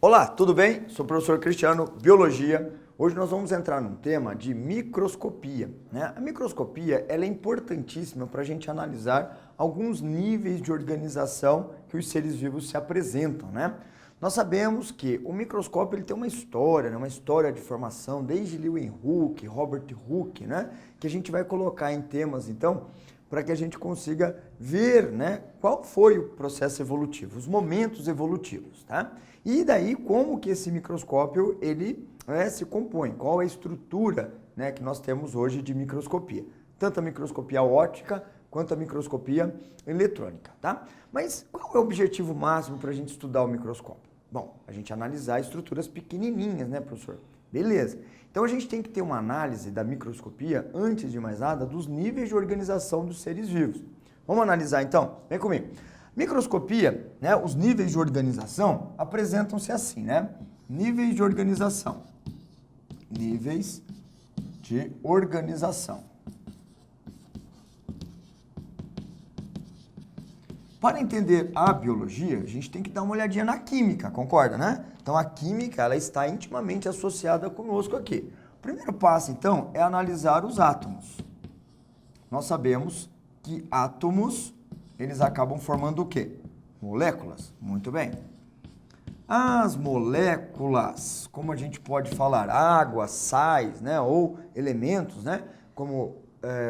Olá, tudo bem? Sou o professor Cristiano, Biologia. Hoje nós vamos entrar num tema de microscopia, né? A microscopia ela é importantíssima para a gente analisar alguns níveis de organização que os seres vivos se apresentam, né? Nós sabemos que o microscópio ele tem uma história, né? Uma história de formação desde Leeuwenhoek, Robert Hooke, né? Que a gente vai colocar em temas, então, para que a gente consiga ver, né, qual foi o processo evolutivo, os momentos evolutivos, tá? E daí como que esse microscópio ele se compõe, qual é a estrutura, né, que nós temos hoje de microscopia, tanto a microscopia óptica quanto a microscopia eletrônica, tá? Mas qual é o objetivo máximo para a gente estudar o microscópio? Bom, a gente analisar estruturas pequenininhas, né, professor? Beleza. Então a gente tem que ter uma análise da microscopia, antes de mais nada, dos níveis de organização dos seres vivos. Vamos analisar então? Vem comigo. Microscopia, né, os níveis de organização apresentam-se assim, né? Níveis de organização. Níveis de organização. Para entender a biologia, a gente tem que dar uma olhadinha na química, concorda, né? Então a química ela está intimamente associada conosco aqui. O primeiro passo, então, é analisar os átomos. Nós sabemos que átomos, eles acabam formando o quê? Moléculas. Muito bem. As moléculas, como a gente pode falar, água, sais, né, ou elementos, né, como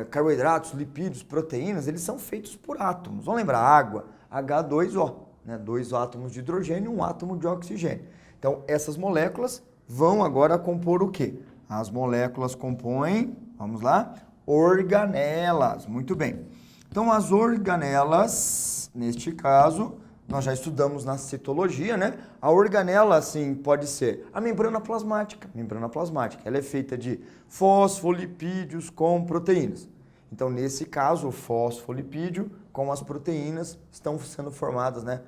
carboidratos, lipídios, proteínas, eles são feitos por átomos. Vamos lembrar, água, H2O, né, 2 átomos de hidrogênio e 1 átomo de oxigênio. Então, essas moléculas vão agora compor o quê? As moléculas compõem, vamos lá, organelas. Muito bem. Então, as organelas, neste caso, nós já estudamos na citologia, né? A organela, assim, pode ser a membrana plasmática. Membrana plasmática, ela é feita de fosfolipídios com proteínas. Então, nesse caso, o fosfolipídio com as proteínas estão sendo formadas, né?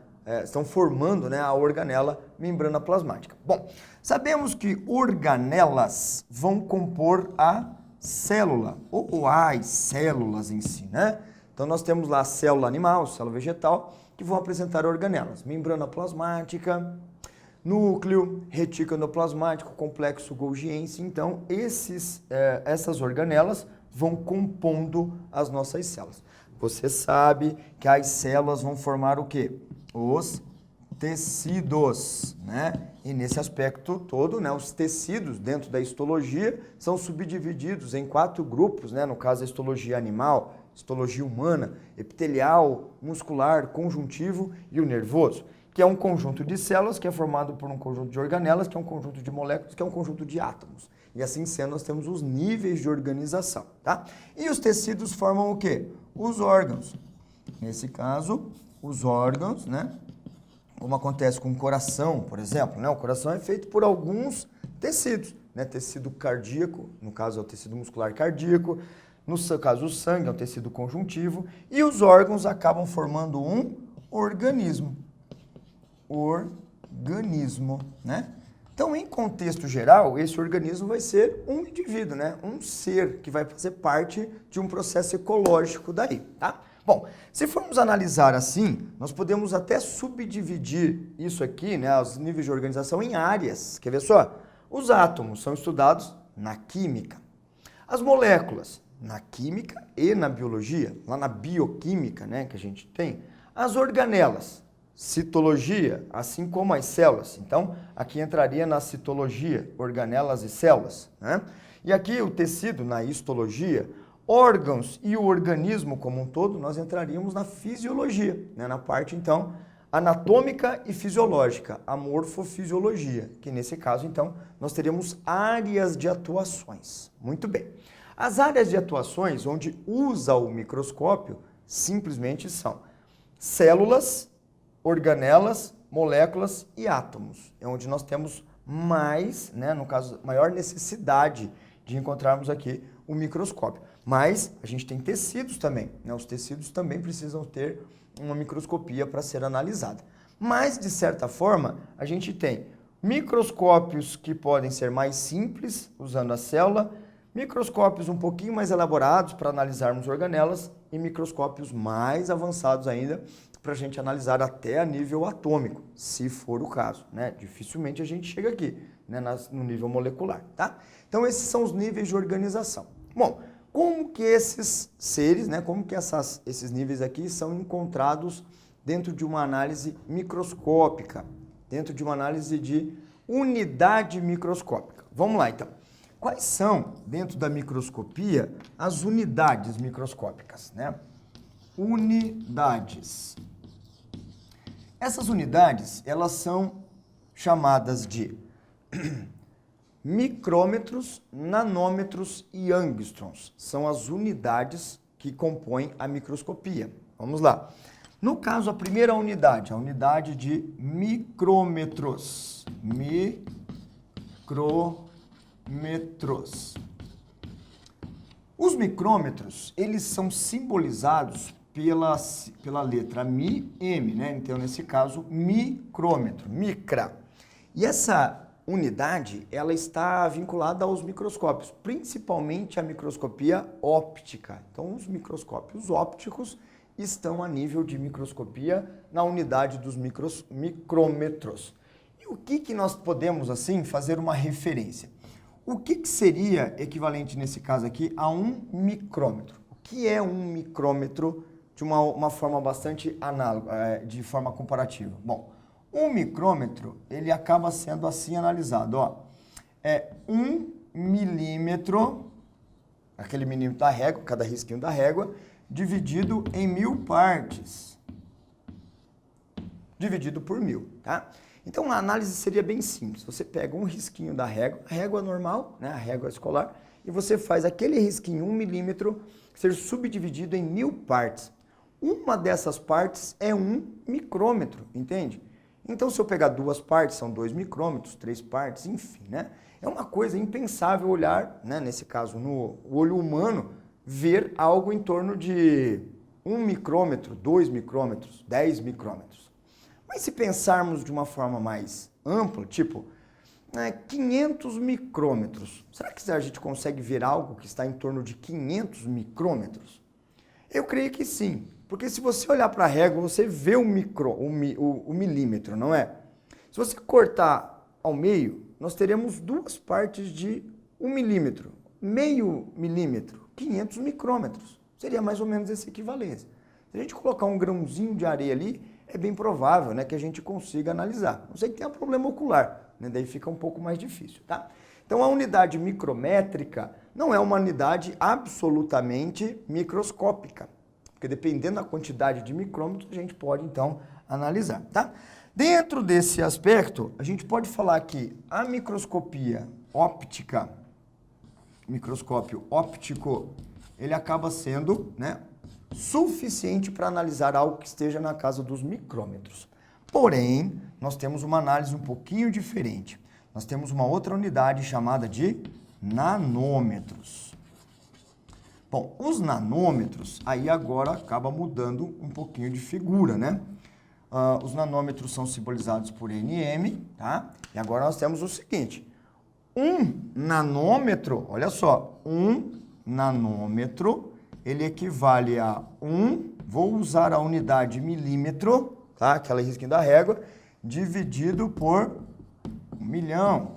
Estão formando, né, a organela membrana plasmática. Bom, sabemos que organelas vão compor a célula, ou as células em si, né? Então, nós temos lá a célula animal, célula vegetal, que vão apresentar organelas. Membrana plasmática, núcleo, retículo endoplasmático, complexo golgiense. Então, essas organelas vão compondo as nossas células. Você sabe que as células vão formar o quê? Os tecidos, né? E nesse aspecto todo, né, os tecidos dentro da histologia são subdivididos em 4 grupos, né? No caso, a histologia animal, histologia humana, epitelial, muscular, conjuntivo e o nervoso, que é um conjunto de células que é formado por um conjunto de organelas, que é um conjunto de moléculas, que é um conjunto de átomos. E assim sendo, nós temos os níveis de organização, tá? E os tecidos formam o quê? Os órgãos. Nesse caso, os órgãos, né? Como acontece com o coração, por exemplo, né? O coração é feito por alguns tecidos, né? Tecido cardíaco, no caso é o tecido muscular cardíaco, no seu caso o sangue é um tecido conjuntivo, e os órgãos acabam formando um organismo. Organismo, né? Então, em contexto geral, esse organismo vai ser um indivíduo, né? Um ser que vai fazer parte de um processo ecológico daí, tá? Bom, se formos analisar assim, nós podemos até subdividir isso aqui, né, os níveis de organização em áreas. Quer ver só? Os átomos são estudados na química. As moléculas, na química e na biologia, lá na bioquímica, né, que a gente tem. As organelas, citologia, assim como as células. Então, aqui entraria na citologia, organelas e células, né? E aqui o tecido, na histologia, órgãos e o organismo como um todo, nós entraríamos na fisiologia, né? Na parte, então, anatômica e fisiológica, a morfofisiologia, que nesse caso, então, nós teríamos áreas de atuações. Muito bem. As áreas de atuações onde usa o microscópio simplesmente são células, organelas, moléculas e átomos. É onde nós temos mais, né, no caso, maior necessidade de encontrarmos aqui o microscópio. Mas a gente tem tecidos também, né? Os tecidos também precisam ter uma microscopia para ser analisada. Mas, de certa forma, a gente tem microscópios que podem ser mais simples, usando a célula, microscópios um pouquinho mais elaborados para analisarmos organelas e microscópios mais avançados ainda para a gente analisar até a nível atômico, se for o caso, né? Dificilmente a gente chega aqui, né, no nível molecular, tá? Então esses são os níveis de organização. Bom, como que esses seres, né, como que esses níveis aqui são encontrados dentro de uma análise microscópica, dentro de uma análise de unidade microscópica? Vamos lá então. Quais são, dentro da microscopia, as unidades microscópicas, né? Unidades. Essas unidades, elas são chamadas de micrômetros, nanômetros e angstroms. São as unidades que compõem a microscopia. Vamos lá. No caso, a primeira unidade, a unidade de micrômetros. Micrômetros. Os micrômetros, eles são simbolizados pela letra Mi, M, né? Então, nesse caso, micrômetro, micra. E essa unidade, ela está vinculada aos microscópios, principalmente a microscopia óptica. Então, os microscópios ópticos estão a nível de microscopia na unidade dos micrômetros. E o que nós podemos, assim, fazer uma referência? O que seria equivalente, nesse caso aqui, a um micrômetro? O que é um micrômetro de uma forma bastante análoga, de forma comparativa? Bom, um micrômetro, ele acaba sendo assim analisado, ó. É 1 milímetro, aquele milímetro da régua, cada risquinho da régua, dividido em 1000 partes. Dividido por 1000, tá? Então, a análise seria bem simples. Você pega um risquinho da régua, a régua normal, né, a régua escolar, e você faz aquele risquinho, 1 milímetro, ser subdividido em 1000 partes. Uma dessas partes é 1 micrômetro, entende? Então, se eu pegar 2 partes, são 2 micrômetros, 3 partes, enfim, né? É uma coisa impensável olhar, né, nesse caso, no olho humano, ver algo em torno de 1 micrômetro, 2 micrômetros, 10 micrômetros. Mas se pensarmos de uma forma mais ampla, tipo 500 micrômetros, será que a gente consegue ver algo que está em torno de 500 micrômetros? Eu creio que sim, porque se você olhar para a régua, você vê o milímetro, não é? Se você cortar ao meio, nós teremos 2 partes de 1 milímetro, meio milímetro, 500 micrômetros. Seria mais ou menos essa equivalência. Se a gente colocar um grãozinho de areia ali, é bem provável, né, que a gente consiga analisar. Não sei que tenha problema ocular, né, daí fica um pouco mais difícil, tá? Então, a unidade micrométrica não é uma unidade absolutamente microscópica, porque dependendo da quantidade de micrômetros, a gente pode, então, analisar, tá? Dentro desse aspecto, a gente pode falar que a microscopia óptica, microscópio óptico, ele acaba sendo, né, suficiente para analisar algo que esteja na casa dos micrômetros. Porém, nós temos uma análise um pouquinho diferente. Nós temos uma outra unidade chamada de nanômetros. Bom, os nanômetros, aí agora acaba mudando um pouquinho de figura, né? Os nanômetros são simbolizados por nm, tá? E agora nós temos o seguinte, um nanômetro, olha só, um nanômetro, ele equivale a vou usar a unidade milímetro, tá? Aquela risquinha da régua, dividido por 1 milhão.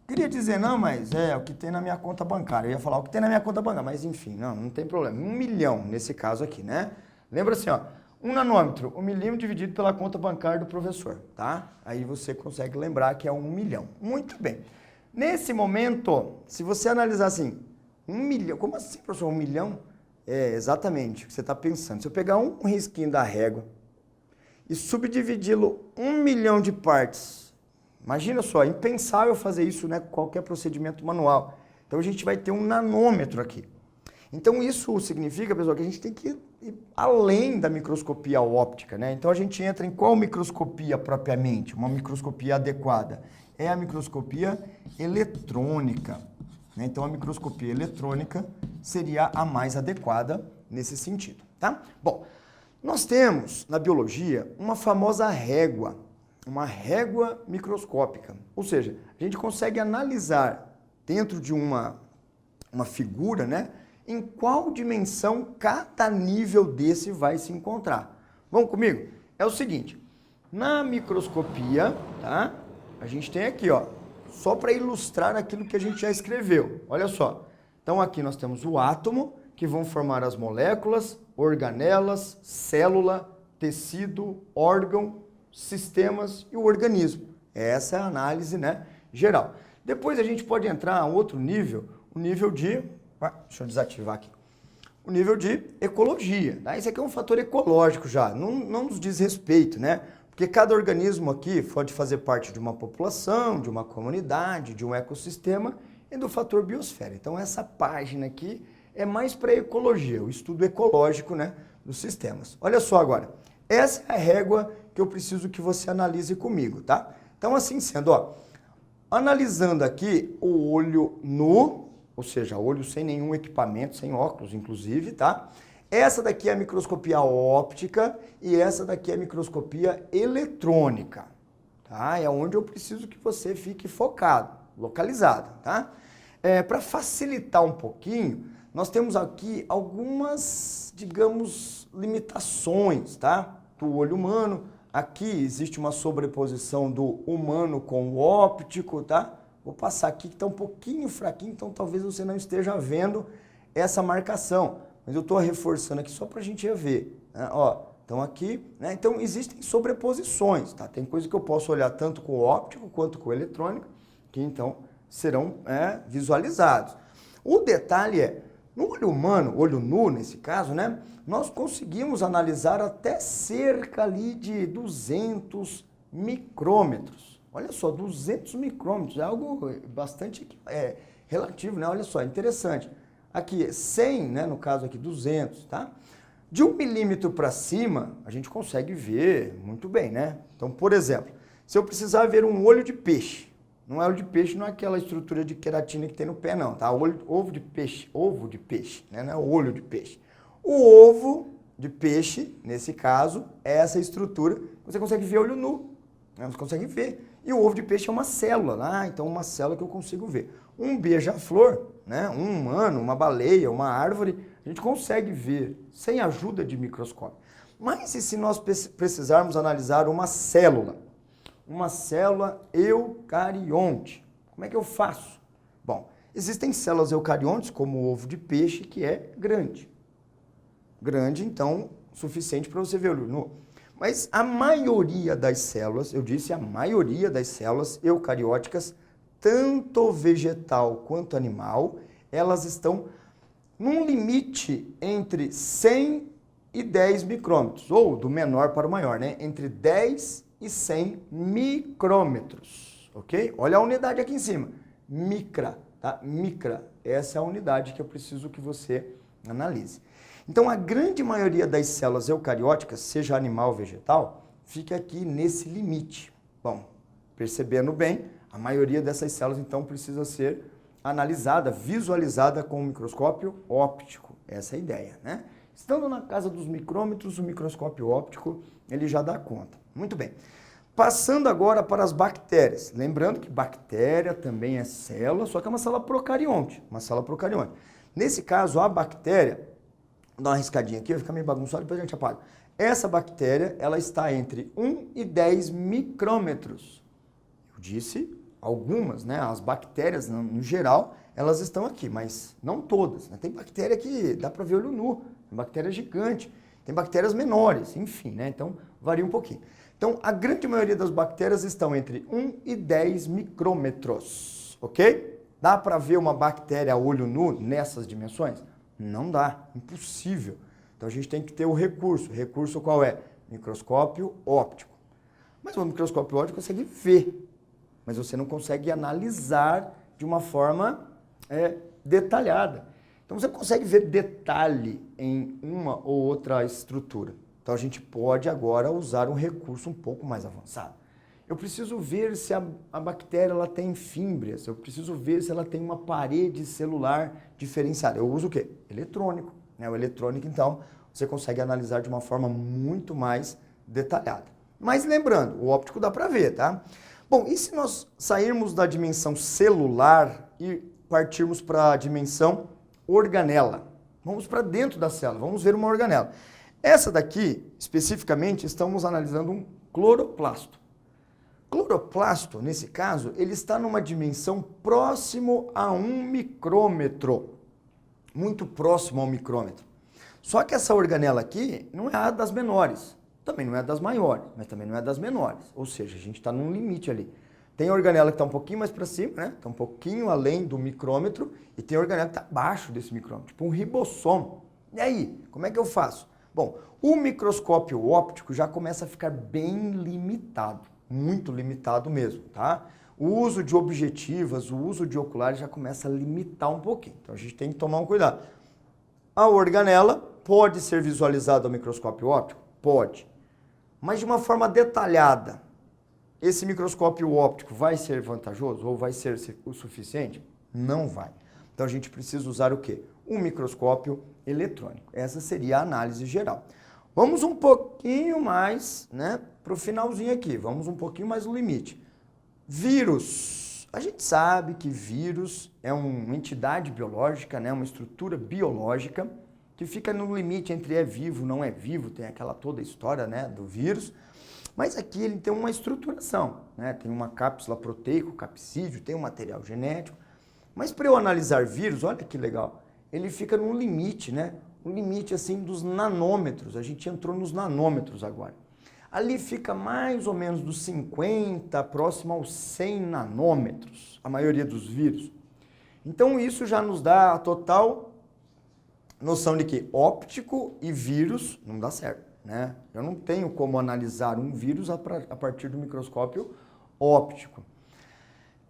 Queria dizer, não, mas é o que tem na minha conta bancária. Eu ia falar o que tem na minha conta bancária, mas enfim, não tem problema. 1 milhão nesse caso aqui, né? Lembra assim, ó, 1 nanômetro, 1 milímetro dividido pela conta bancária do professor, tá? Aí você consegue lembrar que é 1 milhão. Muito bem. Nesse momento, se você analisar assim, 1 milhão, como assim, professor, 1 milhão? É exatamente o que você está pensando. Se eu pegar um risquinho da régua e subdividi-lo 1 milhão de partes, imagina só, é impensável fazer isso, né, com qualquer procedimento manual. Então a gente vai ter um nanômetro aqui. Então isso significa, pessoal, que a gente tem que ir além da microscopia óptica, né? Então a gente entra em qual microscopia propriamente? Uma microscopia adequada? É a microscopia eletrônica. Então, a microscopia eletrônica seria a mais adequada nesse sentido, tá? Bom, nós temos, na biologia, uma famosa régua. uma régua microscópica. Ou seja, a gente consegue analisar dentro de uma figura, né, em qual dimensão cada nível desse vai se encontrar. Vamos comigo? É o seguinte, na microscopia, tá? A gente tem aqui, ó, só para ilustrar aquilo que a gente já escreveu. Olha só. Então aqui nós temos o átomo, que vão formar as moléculas, organelas, célula, tecido, órgão, sistemas e o organismo. Essa é a análise, né, geral. Depois a gente pode entrar a outro nível, o nível de... deixa eu desativar aqui. O nível de ecologia. Tá? Esse aqui é um fator ecológico já, não nos diz respeito, né? Porque cada organismo aqui pode fazer parte de uma população, de uma comunidade, de um ecossistema e do fator biosfera. Então essa página aqui é mais para ecologia, o estudo ecológico, né, dos sistemas. Olha só agora, essa é a régua que eu preciso que você analise comigo, tá? Então assim sendo, ó, analisando aqui o olho nu, ou seja, olho sem nenhum equipamento, sem óculos inclusive, tá? Essa daqui é a microscopia óptica e essa daqui é a microscopia eletrônica, tá? É onde eu preciso que você fique focado, localizado, tá? Para facilitar um pouquinho, nós temos aqui algumas, digamos, limitações, tá? Do olho humano. Aqui existe uma sobreposição do humano com o óptico, tá? Vou passar aqui que está um pouquinho fraquinho, então talvez você não esteja vendo essa marcação. Mas eu estou reforçando aqui só para a gente ver. Né? Ó, então aqui, né? Então existem sobreposições, tá? Tem coisa que eu posso olhar tanto com o óptico quanto com o eletrônico, que então serão visualizados. O detalhe é, no olho humano, olho nu nesse caso, né? Nós conseguimos analisar até cerca ali de 200 micrômetros. Olha só, 200 micrômetros, é algo bastante relativo, né? Olha só, interessante. Aqui 100, né? No caso aqui 200, tá? De 1 milímetro para cima, a gente consegue ver muito bem, né? Então, por exemplo, se eu precisar ver um olho de peixe, não é olho de peixe, não é aquela estrutura de queratina que tem no pé, não, tá? Ovo de peixe, né? Não é olho de peixe. O ovo de peixe, nesse caso, é essa estrutura que você consegue ver olho nu, né? Você consegue ver. E o ovo de peixe é uma célula, né? Então uma célula que eu consigo ver. Um beija-flor, né? Um humano, uma baleia, uma árvore, a gente consegue ver sem ajuda de microscópio. Mas e se nós precisarmos analisar uma célula eucarionte? Como é que eu faço? Bom, existem células eucariontes, como o ovo de peixe, que é grande. Grande, então, suficiente para você ver olho nu. Mas a maioria das células, eu disse a maioria das células eucarióticas, tanto vegetal quanto animal, elas estão num limite entre 100 e 10 micrômetros, ou do menor para o maior, né? Entre 10 e 100 micrômetros, ok? Olha a unidade aqui em cima, micra, tá? Micra, essa é a unidade que eu preciso que você analise. Então, a grande maioria das células eucarióticas, seja animal ou vegetal, fica aqui nesse limite. Bom, percebendo bem, a maioria dessas células, então, precisa ser analisada, visualizada com um microscópio óptico. Essa é a ideia, né? Estando na casa dos micrômetros, o microscópio óptico, ele já dá conta. Muito bem. Passando agora para as bactérias. Lembrando que bactéria também é célula, só que é uma célula procarionte. Nesse caso, a bactéria, vou dar uma riscadinha aqui, vai ficar meio bagunçado, depois a gente apaga. Essa bactéria, ela está entre 1 e 10 micrômetros. Eu disse algumas, né? As bactérias, no geral, elas estão aqui, mas não todas. Né? Tem bactéria que dá para ver olho nu, tem bactéria gigante, tem bactérias menores, enfim, né? Então, varia um pouquinho. Então, a grande maioria das bactérias estão entre 1 e 10 micrômetros, ok? Dá para ver uma bactéria a olho nu nessas dimensões? Não dá, impossível. Então a gente tem que ter o recurso. O recurso qual é? Microscópio óptico. Mas o microscópio óptico consegue ver, mas você não consegue analisar de uma forma detalhada. Então você consegue ver detalhe em uma ou outra estrutura. Então a gente pode agora usar um recurso um pouco mais avançado. Eu preciso ver se a bactéria ela tem fímbrias, eu preciso ver se ela tem uma parede celular diferenciada. Eu uso o quê? Eletrônico. Né? O eletrônico, então, você consegue analisar de uma forma muito mais detalhada. Mas lembrando, o óptico dá para ver, tá? Bom, e se nós sairmos da dimensão celular e partirmos para a dimensão organela? Vamos para dentro da célula, vamos ver uma organela. Essa daqui, especificamente, estamos analisando um cloroplasto. Cloroplasto, nesse caso, ele está numa dimensão próximo a 1 micrômetro. Muito próximo ao micrômetro. Só que essa organela aqui não é a das menores. Também não é das maiores, mas também não é das menores. Ou seja, a gente está num limite ali. Tem a organela que está um pouquinho mais para cima, né? Está um pouquinho além do micrômetro, e tem a organela que está abaixo desse micrômetro, tipo um ribossomo. E aí, como é que eu faço? Bom, o microscópio óptico já começa a ficar bem limitado, muito limitado mesmo, tá? O uso de objetivas, o uso de oculares já começa a limitar um pouquinho. Então a gente tem que tomar um cuidado. A organela pode ser visualizada ao microscópio óptico? Pode. Mas de uma forma detalhada. Esse microscópio óptico vai ser vantajoso ou vai ser o suficiente? Não vai. Então a gente precisa usar o quê? Um microscópio eletrônico. Essa seria a análise geral. Vamos um pouquinho mais, né, para o finalzinho aqui. Vamos um pouquinho mais no limite. Vírus. A gente sabe que vírus é uma entidade biológica, né, uma estrutura biológica que fica no limite entre é vivo, não é vivo, tem aquela toda história, né, do vírus. Mas aqui ele tem uma estruturação, né? Tem uma cápsula proteico, capsídeo, tem um material genético. Mas para eu analisar vírus, olha que legal, ele fica num limite, né? Um limite assim dos nanômetros, a gente entrou nos nanômetros agora. Ali fica mais ou menos dos 50, próximo aos 100 nanômetros, a maioria dos vírus. Então isso já nos dá a total noção de que óptico e vírus não dá certo. Né? Eu não tenho como analisar um vírus a partir do microscópio óptico.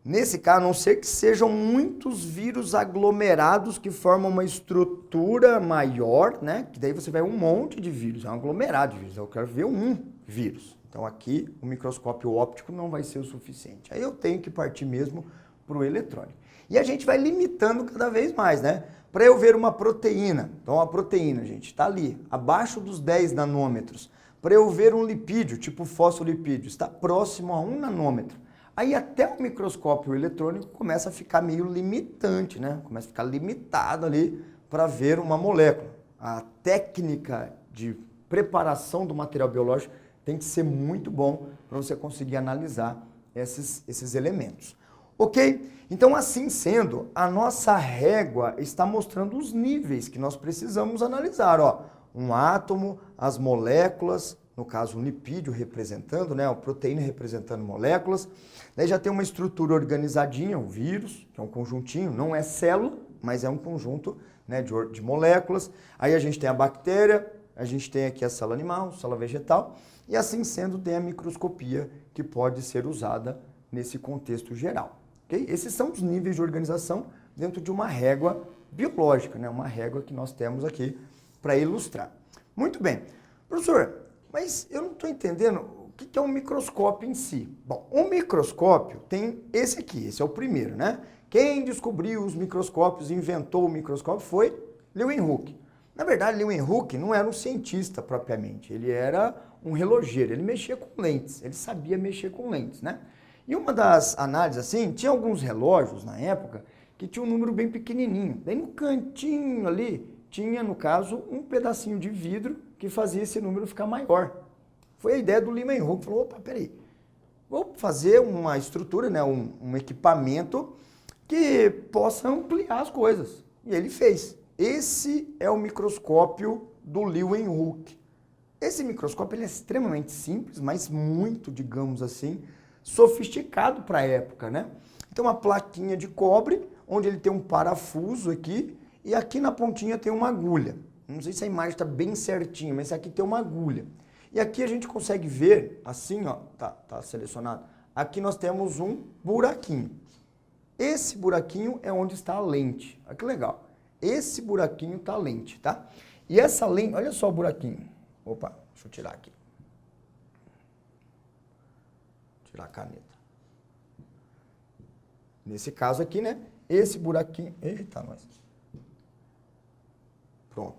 Nesse caso, a não ser que sejam muitos vírus aglomerados que formam uma estrutura maior, né? Que daí você vai um monte de vírus, é um aglomerado de vírus. Eu quero ver um vírus. Então aqui o microscópio óptico não vai ser o suficiente. Aí eu tenho que partir mesmo para o eletrônico. E a gente vai limitando cada vez mais, né? Para eu ver uma proteína, então a proteína, gente, está ali, abaixo dos 10 nanômetros. Para eu ver um lipídio, tipo fosfolipídio, está próximo a 1 nanômetro. Aí até o microscópio eletrônico começa a ficar meio limitante, né? Começa a ficar limitado ali para ver uma molécula. A técnica de preparação do material biológico tem que ser muito bom para você conseguir analisar esses elementos. Ok? Então, assim sendo, a nossa régua está mostrando os níveis que nós precisamos analisar. Ó, um átomo, as moléculas, no caso um lipídio representando, né, a proteína representando moléculas. Daí já tem uma estrutura organizadinha, o vírus, que é um conjuntinho, não é célula, mas é um conjunto, né, de moléculas. Aí a gente tem a bactéria, a gente tem aqui a célula animal, célula vegetal, e assim sendo tem a microscopia que pode ser usada nesse contexto geral. Okay? Esses são os níveis de organização dentro de uma régua biológica, né? Uma régua que nós temos aqui para ilustrar. Muito bem. Professor, mas eu não estou entendendo o que é um microscópio em si. Bom, um microscópio tem esse aqui, esse é o primeiro, né? Quem descobriu os microscópios, inventou o microscópio foi Leeuwenhoek. Na verdade, Leeuwenhoek não era um cientista propriamente, ele era um relogeiro, ele mexia com lentes, ele sabia mexer com lentes, né? E uma das análises, assim, tinha alguns relógios na época que tinha um número bem pequenininho. Daí no cantinho ali tinha, no caso, um pedacinho de vidro que fazia esse número ficar maior. Foi a ideia do Leeuwenhoek, falou, opa, peraí, vou fazer uma estrutura, né, um equipamento que possa ampliar as coisas. E ele fez. Esse é o microscópio do Leeuwenhoek. Esse microscópio ele é extremamente simples, mas muito, digamos assim, sofisticado para a época, né? Então uma plaquinha de cobre, onde ele tem um parafuso aqui, e aqui na pontinha tem uma agulha. Não sei se a imagem está bem certinha, mas aqui tem uma agulha. E aqui a gente consegue ver, assim, ó, tá selecionado. Aqui nós temos um buraquinho. Esse buraquinho é onde está a lente. Olha que legal. Esse buraquinho está a lente, tá? E essa lente, olha só o buraquinho. Opa, deixa eu tirar aqui. Tirar a caneta. Nesse caso aqui, né? Esse buraquinho... Eita, nós. Pronto.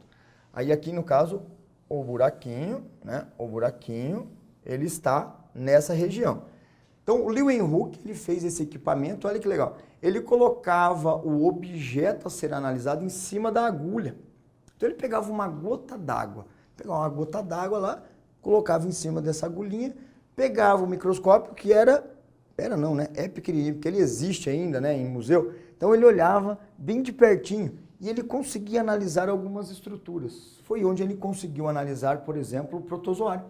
Aí aqui, no caso, o buraquinho, né? O buraquinho, ele está nessa região. Então, o Leeuwenhoek, ele fez esse equipamento, olha que legal. Ele colocava o objeto a ser analisado em cima da agulha. Então, ele pegava uma gota d'água, lá, colocava em cima dessa agulhinha, pegava o microscópio, que é pequenininho, porque ele existe ainda, né, em museu. Então, ele olhava bem de pertinho e ele conseguia analisar algumas estruturas. Foi onde ele conseguiu analisar, por exemplo, o protozoário.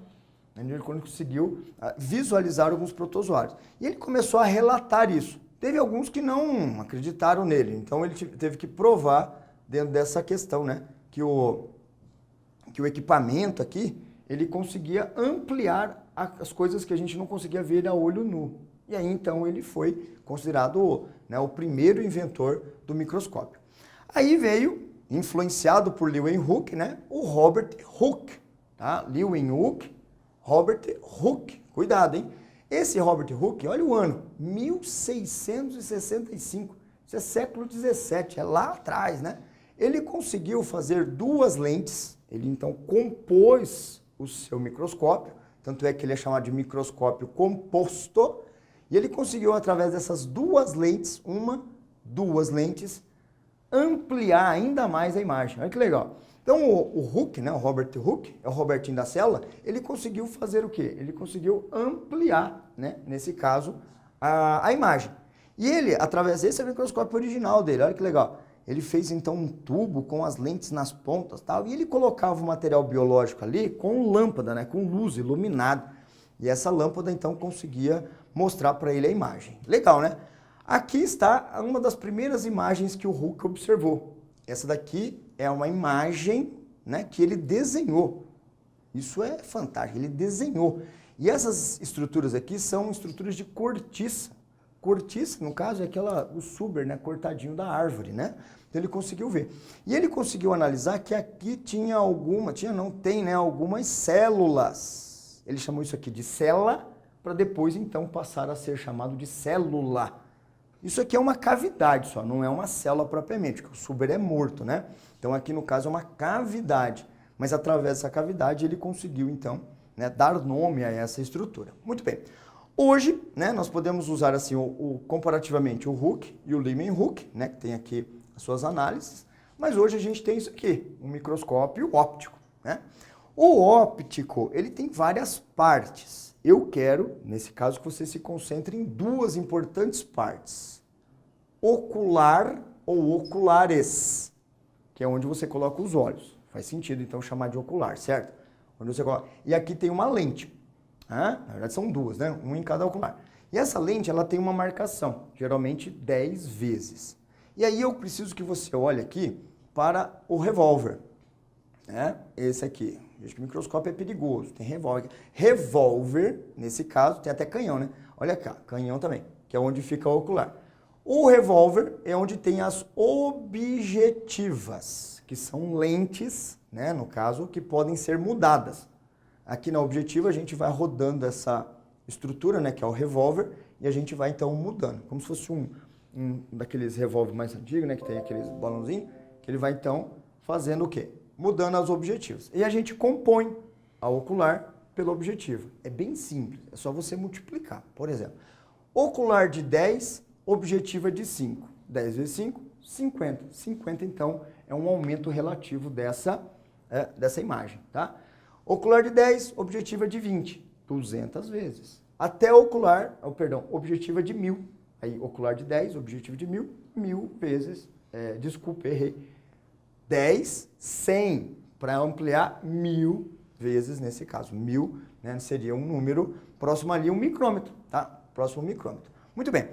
Ele conseguiu visualizar alguns protozoários. E ele começou a relatar isso. Teve alguns que não acreditaram nele, então ele teve que provar dentro dessa questão, né, que o equipamento aqui, ele conseguia ampliar as coisas que a gente não conseguia ver a olho nu. E aí, então, ele foi considerado, né, o primeiro inventor do microscópio. Aí veio, influenciado por Leeuwenhoek, né, o Robert Hooke, tá? Leeuwenhoek, Robert Hooke, cuidado, hein? Esse Robert Hooke, olha o ano, 1665, isso é século 17, é lá atrás, né? Ele conseguiu fazer duas lentes, ele então compôs o seu microscópio, tanto é que ele é chamado de microscópio composto, e ele conseguiu, através dessas duas lentes, ampliar ainda mais a imagem. Olha que legal. Então, o Hooke, né, o Robert Hooke, é o Robertinho da célula, ele conseguiu fazer o quê? Ele conseguiu ampliar, né, nesse caso, a imagem. E ele, através desse é o microscópio original dele, olha que legal. Ele fez, então, um tubo com as lentes nas pontas, tal, e ele colocava o material biológico ali com lâmpada, né, com luz, iluminado. E essa lâmpada, então, conseguia mostrar para ele a imagem. Legal, né? Aqui está uma das primeiras imagens que o Hooke observou. Essa daqui é uma imagem, né, que ele desenhou. Isso é fantástico, ele desenhou. E essas estruturas aqui são estruturas de cortiça. Cortiça, no caso, é o suber, né, cortadinho da árvore, né? Então ele conseguiu ver. E ele conseguiu analisar que aqui tem, né, algumas células. Ele chamou isso aqui de célula, para depois, então, passar a ser chamado de célula. Isso aqui é uma cavidade só, não é uma célula propriamente, porque o suber é morto, né? Então aqui no caso é uma cavidade, mas através dessa cavidade ele conseguiu então, né, dar nome a essa estrutura. Muito bem. Hoje, né, nós podemos usar assim comparativamente o Hooke e o Leeuwenhoek, né, que tem aqui as suas análises, mas hoje a gente tem isso aqui, um microscópio óptico, né? O óptico, ele tem várias partes. Eu quero, nesse caso, que você se concentre em duas importantes partes. Ocular ou oculares, que é onde você coloca os olhos. Faz sentido, então, chamar de ocular, certo? Onde você coloca... E aqui tem uma lente. Na verdade, são duas, né? Um em cada ocular. E essa lente, ela tem uma marcação, geralmente 10 vezes. E aí eu preciso que você olhe aqui para o revólver. Esse aqui. Veja que o microscópio é perigoso, tem revólver. Revólver, nesse caso, tem até canhão, né? Olha cá, canhão também, que é onde fica o ocular. O revólver é onde tem as objetivas, que são lentes, né, no caso, que podem ser mudadas. Aqui na objetiva a gente vai rodando essa estrutura, né, que é o revólver, e a gente vai então mudando, como se fosse um daqueles revólver mais antigos, né, que tem aqueles balãozinhos, que ele vai então fazendo o quê? Mudando as objetivas. E a gente compõe a ocular pela objetiva. É bem simples, é só você multiplicar. Por exemplo, ocular de 10, objetiva de 5. 10 vezes 5, 50. 50, então, é um aumento relativo dessa imagem, tá? Ocular de 10, objetiva de 20. 200 vezes. Até objetiva de 1000. Aí, ocular de 10, objetivo de 1000, 1000 vezes, errei. 10, 100, para ampliar 1000 vezes nesse caso. 1000, né, seria um número próximo ali, um micrômetro, tá? Próximo ao micrômetro. Muito bem.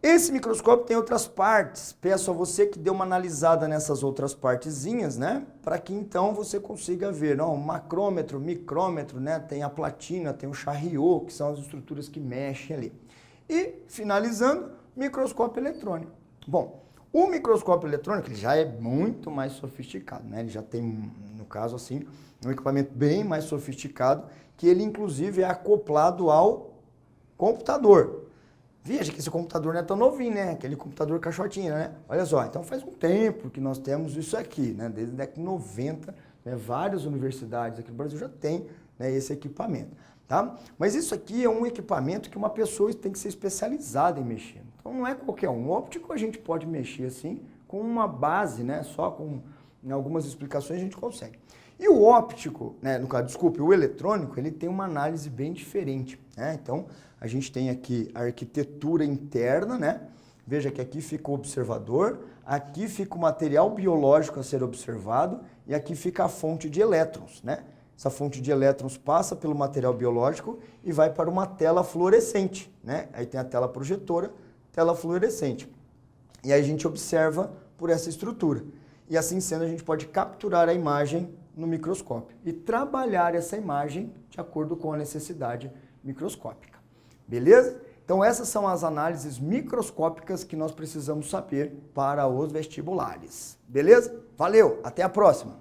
Esse microscópio tem outras partes. Peço a você que dê uma analisada nessas outras partezinhas, né? Para que então você consiga ver, não, macrômetro, micrômetro, né? Tem a platina, tem o Charriot, que são as estruturas que mexem ali. E, finalizando, microscópio eletrônico. Bom, o microscópio eletrônico ele já é muito mais sofisticado, né? Ele já tem, no caso assim, um equipamento bem mais sofisticado, que ele inclusive é acoplado ao computador. Veja que esse computador não é tão novinho, né? Aquele computador caixotinha, né? Olha só, então faz um tempo que nós temos isso aqui, né? Desde a década de 90, né? Várias universidades aqui no Brasil já têm, né, esse equipamento. tá? Mas isso aqui é um equipamento que uma pessoa tem que ser especializada em mexer. Então não é qualquer um. O óptico a gente pode mexer assim, com uma base, né? Só com algumas explicações a gente consegue. E o óptico, né, no caso, desculpe, o eletrônico, ele tem uma análise bem diferente, né? Então, a gente tem aqui a arquitetura interna, né? Veja que aqui fica o observador, aqui fica o material biológico a ser observado e aqui fica a fonte de elétrons, né? Essa fonte de elétrons passa pelo material biológico e vai para uma tela fluorescente, né? Aí tem a tela projetora, tela fluorescente. E aí a gente observa por essa estrutura. E assim sendo, a gente pode capturar a imagem no microscópio e trabalhar essa imagem de acordo com a necessidade microscópica. Beleza? Então essas são as análises microscópicas que nós precisamos saber para os vestibulares. Beleza? Valeu, até a próxima!